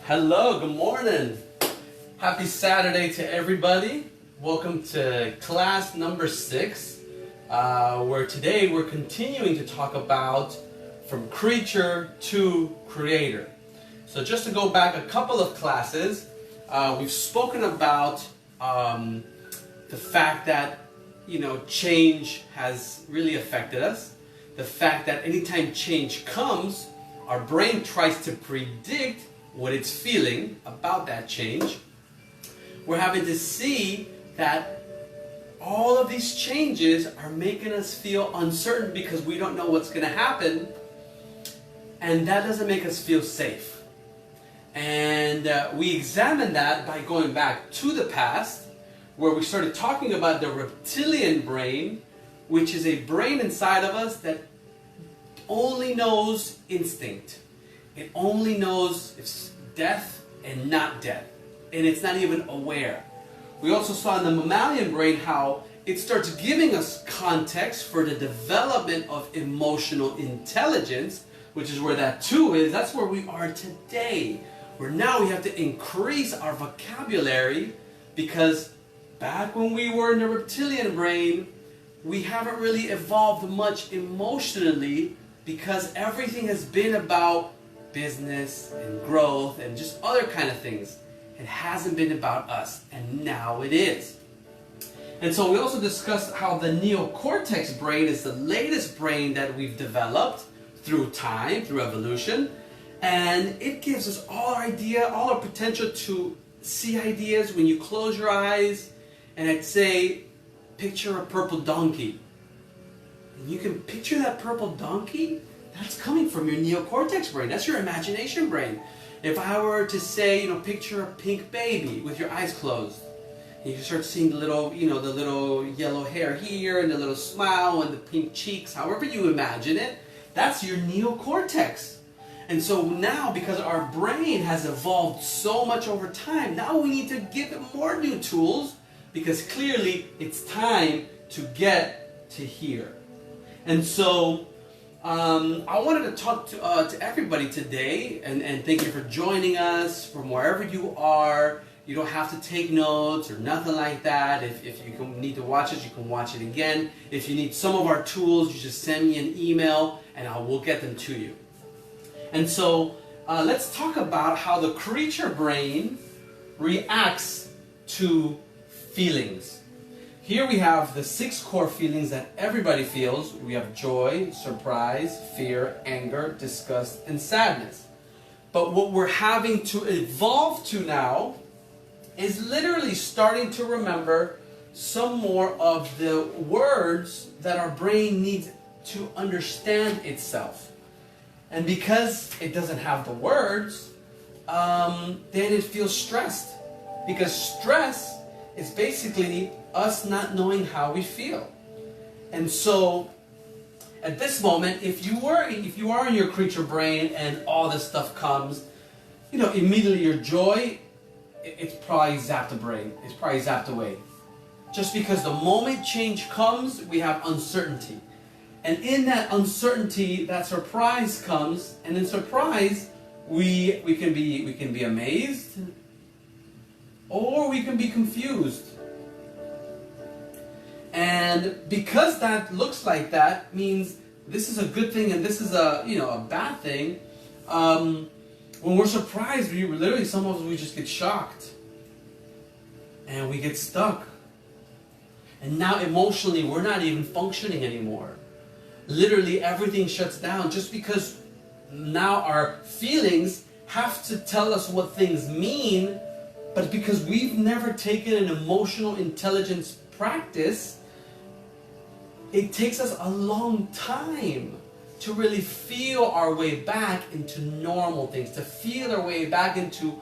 Hello, good morning. Happy Saturday to everybody. Welcome to class number 6, where today we're continuing to talk about from creature to creator. So just to go back a couple of classes, we've spoken about the fact that change has really affected us. The fact that anytime change comes, our brain tries to predict what it's feeling about that change. We're having to see that all of these changes are making us feel uncertain because we don't know what's going to happen, and that doesn't make us feel safe. And we examine that by going back to the past, where we started talking about the reptilian brain, which is a brain inside of us that only knows instinct. It only knows it's death and not death. And it's not even aware. We also saw in the mammalian brain how it starts giving us context for the development of emotional intelligence, which is where that 2 is. That's where we are today. Where now we have to increase our vocabulary, because back when we were in the reptilian brain, we haven't really evolved much emotionally, because everything has been about business and growth and just other kind of things. It hasn't been about us, and now it is. And so we also discussed how the neocortex brain is the latest brain that we've developed through time, through evolution, and it gives us all our potential to see ideas when you close your eyes. And I'd say, picture a purple donkey. And you can picture that purple donkey. That's coming from your neocortex brain. That's your imagination brain. If I were to say, picture a pink baby with your eyes closed, and you can start seeing the little yellow hair here, and the little smile, and the pink cheeks, however you imagine it, that's your neocortex. And so now, because our brain has evolved so much over time, now we need to give it more new tools, because clearly it's time to get to here. And so I wanted to talk to everybody today, and thank you for joining us from wherever you are. You don't have to take notes or nothing like that. If you need to watch it, you can watch it again. If you need some of our tools, you just send me an email and we'll get them to you. And so let's talk about how the creature brain reacts to feelings. Here we have the 6 core feelings that everybody feels. We have joy, surprise, fear, anger, disgust, and sadness. But what we're having to evolve to now is literally starting to remember some more of the words that our brain needs to understand itself. And because it doesn't have the words, then it feels stressed. Because stress is basically us not knowing how we feel. And so at this moment, if you are in your creature brain and all this stuff comes, immediately your joy, it's probably zapped the brain. It's probably zapped away. Just because the moment change comes, we have uncertainty. And in that uncertainty, that surprise comes, and in surprise, we can be amazed, or we can be confused. And because that looks like that, means this is a good thing and this is a bad thing. When we're surprised, some of us, we just get shocked. And we get stuck. And now emotionally, we're not even functioning anymore. Literally everything shuts down just because now our feelings have to tell us what things mean, but because we've never taken an emotional intelligence practice, it takes us a long time to really feel our way back into normal things, to feel our way back into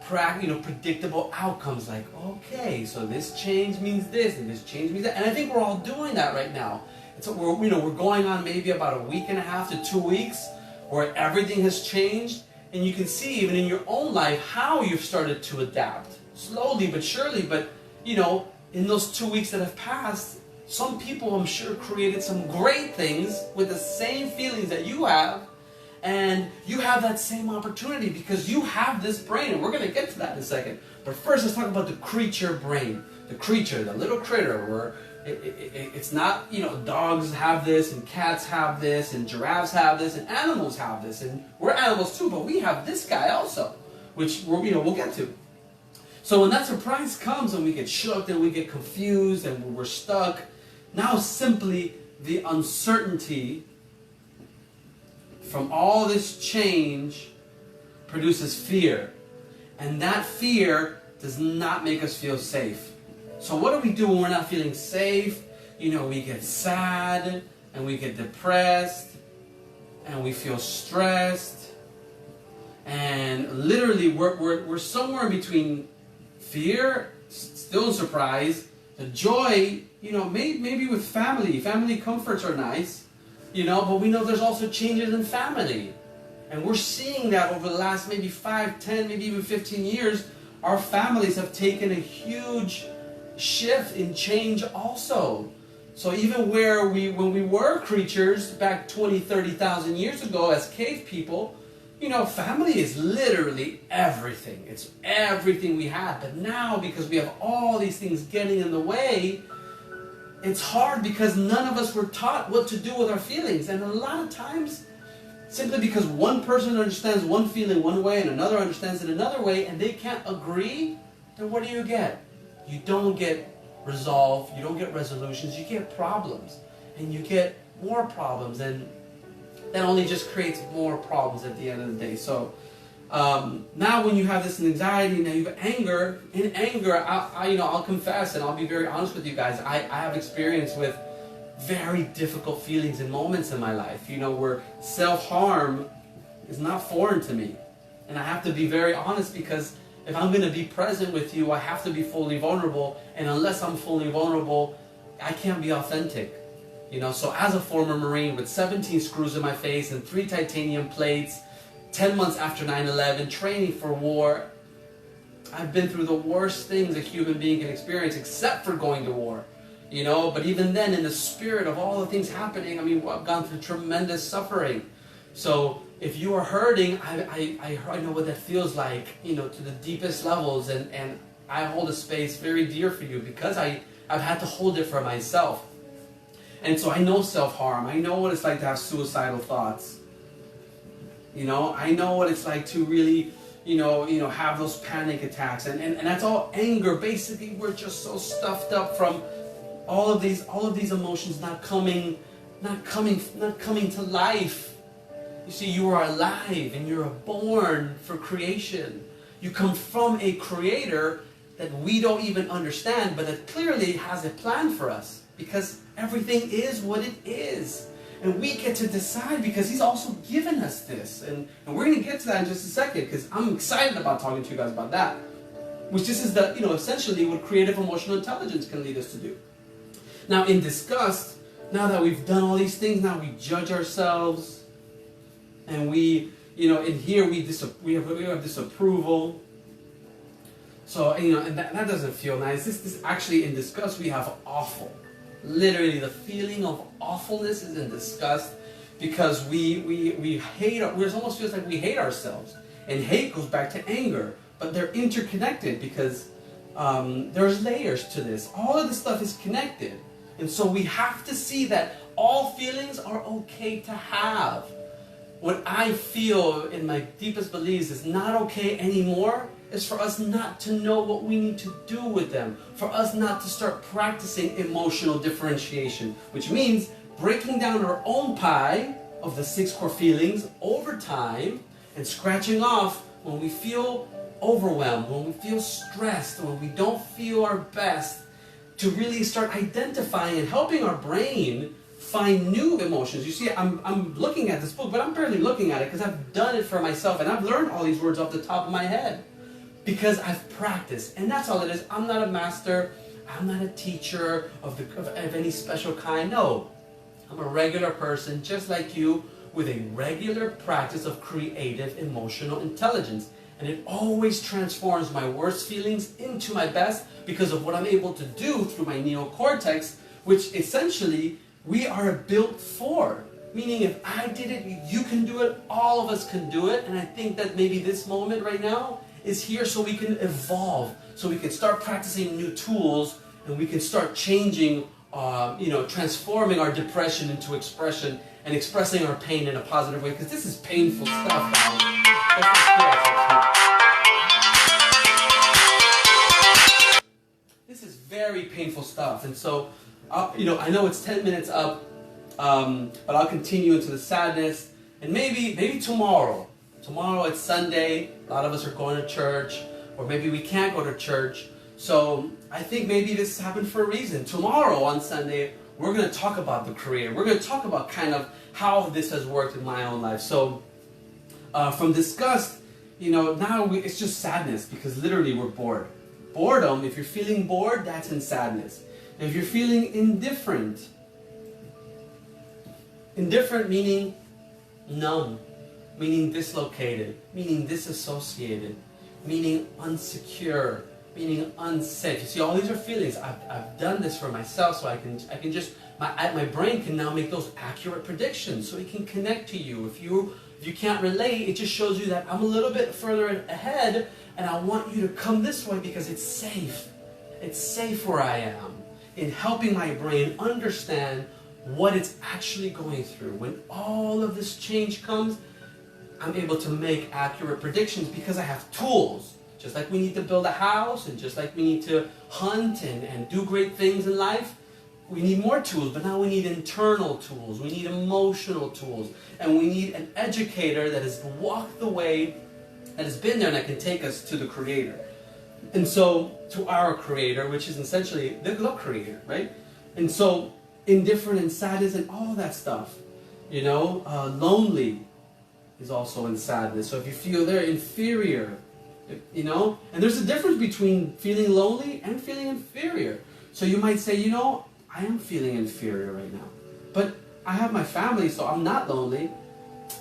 predictable outcomes, like, okay, so this change means this and this change means that. And I think we're all doing that right now. And so we're going on maybe about a week and a half to 2 weeks where everything has changed, and you can see even in your own life how you've started to adapt slowly but surely. But in those 2 weeks that have passed, some people, I'm sure, created some great things with the same feelings that you have, And you have that same opportunity because you have this brain, and we're going to get to that in a second. But first, let's talk about the creature brain. The creature, the little critter, where it's not, you know, dogs have this, and cats have this, and giraffes have this, and animals have this, and we're animals too, but we have this guy also, which we'll get to. So when that surprise comes and we get shook and we get confused and we're stuck, now simply the uncertainty from all this change produces fear. And that fear does not make us feel safe. So what do we do when we're not feeling safe? You know, we get sad and we get depressed and we feel stressed. And literally we're somewhere between fear, still surprise, the joy, you know, maybe with family. Family comforts are nice, you know, but we know there's also changes in family. And we're seeing that over the last maybe 5, 10, maybe even 15 years, our families have taken a huge shift in change also. So even when we were creatures back 20, 30,000 years ago as cave people, you know, family is literally everything. It's everything we had. But now, because we have all these things getting in the way, it's hard because none of us were taught what to do with our feelings. And a lot of times, simply because one person understands one feeling one way and another understands it another way, and they can't agree, then what do you get? You don't get resolve, you don't get resolutions, you get problems. And you get more problems, and that only just creates more problems at the end of the day. So now when you have this anxiety, now you have anger. In anger, I'll confess and I'll be very honest with you guys. I have experience with very difficult feelings and moments in my life, you know, where self-harm is not foreign to me. And I have to be very honest, because if I'm going to be present with you, I have to be fully vulnerable. And unless I'm fully vulnerable, I can't be authentic. You know, so as a former Marine with 17 screws in my face and 3 titanium plates, 10 months after 9/11, training for war, I've been through the worst things a human being can experience, except for going to war. You know, but even then, in the spirit of all the things happening, I mean, I've gone through tremendous suffering. So if you are hurting, I know what that feels like, you know, to the deepest levels, and I hold a space very dear for you because I've had to hold it for myself. And so I know self-harm. I know what it's like to have suicidal thoughts. You know, I know what it's like to really, you know, have those panic attacks. And that's all anger. Basically, we're just so stuffed up from all of these emotions not coming to life. You see, you are alive and you're born for creation. You come from a creator that we don't even understand, but that clearly has a plan for us, because everything is what it is. And we get to decide because he's also given us this. And we're going to get to that in just a second, because I'm excited about talking to you guys about that. Which this is the, you know, essentially what creative emotional intelligence can lead us to do. Now in disgust, now that we've done all these things, now we judge ourselves. And we, you know, in here we have disapproval. So, you know, and that doesn't feel nice. This actually, in disgust, we have awful. Literally, the feeling of awfulness is in disgust, because we hate, it almost feels like we hate ourselves. And hate goes back to anger, but they're interconnected, because there's layers to this. All of this stuff is connected. And so we have to see that all feelings are okay to have. What I feel in my deepest beliefs is not okay anymore is for us not to know what we need to do with them, for us not to start practicing emotional differentiation, which means breaking down our own pie of the 6 core feelings over time and scratching off when we feel overwhelmed, when we feel stressed, when we don't feel our best, to really start identifying and helping our brain find new emotions. You see, I'm looking at this book, but I'm barely looking at it because I've done it for myself, and I've learned all these words off the top of my head because I've practiced, and that's all it is. I'm not a master. I'm not a teacher of any special kind. No, I'm a regular person just like you, with a regular practice of creative emotional intelligence. And it always transforms my worst feelings into my best because of what I'm able to do through my neocortex, which essentially we are built for. Meaning if I did it, you can do it, all of us can do it. And I think that maybe this moment right now is here so we can evolve, so we can start practicing new tools, and we can start changing, transforming our depression into expression and expressing our pain in a positive way, because this is painful stuff, guys. This is very painful stuff. And so, I know it's 10 minutes up, but I'll continue into the sadness, and maybe tomorrow. Tomorrow it's Sunday, a lot of us are going to church, or maybe we can't go to church. So I think maybe this happened for a reason. Tomorrow on Sunday, we're going to talk about the Creator. We're going to talk about kind of how this has worked in my own life. So from disgust, now it's just sadness, because literally we're bored. Boredom, if you're feeling bored, that's in sadness. And if you're feeling indifferent meaning numb, meaning dislocated, meaning disassociated, meaning unsecure, meaning unsafe. You see, all these are feelings. I've done this for myself, so I can just, my brain can now make those accurate predictions, so it can connect to you. If you can't relate, it just shows you that I'm a little bit further ahead, and I want you to come this way because it's safe. It's safe where I am, in helping my brain understand what it's actually going through. When all of this change comes, I'm able to make accurate predictions because I have tools. Just like we need to build a house, and just like we need to hunt and do great things in life, we need more tools, but now we need internal tools, we need emotional tools, and we need an educator that has walked the way, that has been there, and that can take us to the Creator. And so, to our Creator, which is essentially the Creator, right? And so, indifferent and sadness and all that stuff, lonely is also in sadness. So if you feel they're inferior, and there's a difference between feeling lonely and feeling inferior. So you might say, I am feeling inferior right now, but I have my family, so I'm not lonely.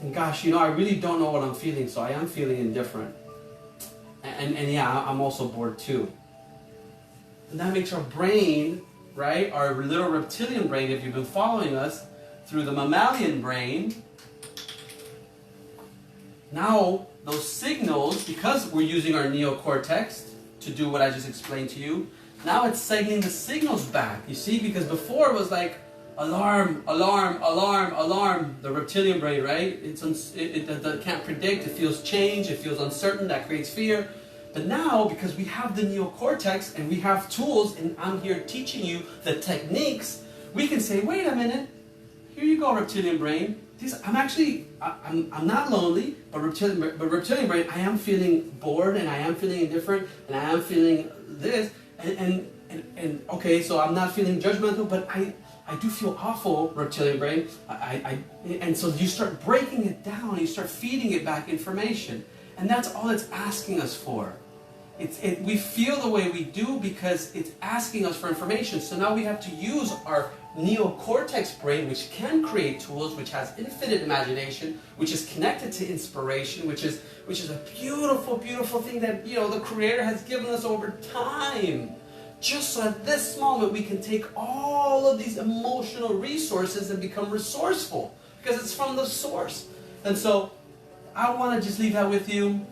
And gosh, I really don't know what I'm feeling, so I am feeling indifferent. And yeah, I'm also bored too. And that makes our brain, right, our little reptilian brain, if you've been following us through the mammalian brain, now those signals, because we're using our neocortex to do what I just explained to you, now it's sending the signals back. You see, because before it was like alarm, alarm, alarm, alarm, the reptilian brain, right? It can't predict, it feels change, it feels uncertain, that creates fear. But now, because we have the neocortex and we have tools, and I'm here teaching you the techniques, we can say, wait a minute, here you go, reptilian brain. I'm not lonely, but reptilian brain, I am feeling bored, and I am feeling indifferent, and I am feeling this, and okay, so I'm not feeling judgmental, but I do feel awful, reptilian brain. And so you start breaking it down, you start feeding it back information, and that's all it's asking us for. We feel the way we do because it's asking us for information. So now we have to use our neocortex brain, which can create tools, which has infinite imagination, which is connected to inspiration, which is a beautiful, beautiful thing that the Creator has given us over time. Just so at this moment we can take all of these emotional resources and become resourceful, because it's from the source. And so I want to just leave that with you.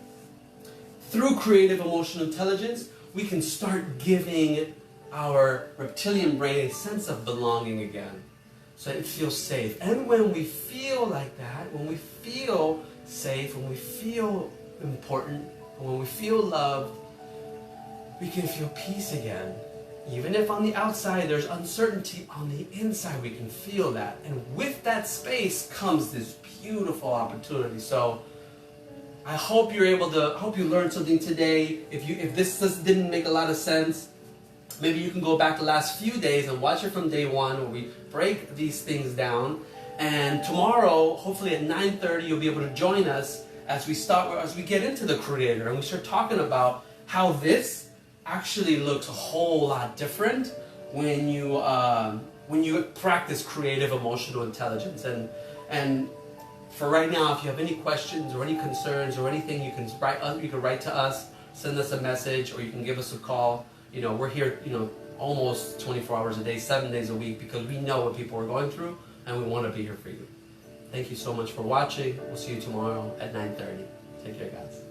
Through creative emotional intelligence, we can start giving our reptilian brain a sense of belonging again, so it feels safe. And when we feel like that, when we feel safe, when we feel important, when we feel loved, we can feel peace again. Even if on the outside there's uncertainty, on the inside we can feel that. And with that space comes this beautiful opportunity. So I hope you're able to, hope you learned something today. If this didn't make a lot of sense, maybe you can go back the last few days and watch it from day one, where we break these things down. And tomorrow, hopefully at 9:30, you'll be able to join us as we get into the Creator, and we start talking about how this actually looks a whole lot different when you practice creative emotional intelligence. And for right now, if you have any questions or any concerns or anything, you can write to us, send us a message, or you can give us a call. We're here, almost 24 hours a day, 7 days a week, because we know what people are going through, and we want to be here for you. Thank you so much for watching. We'll see you tomorrow at 9:30. Take care, guys.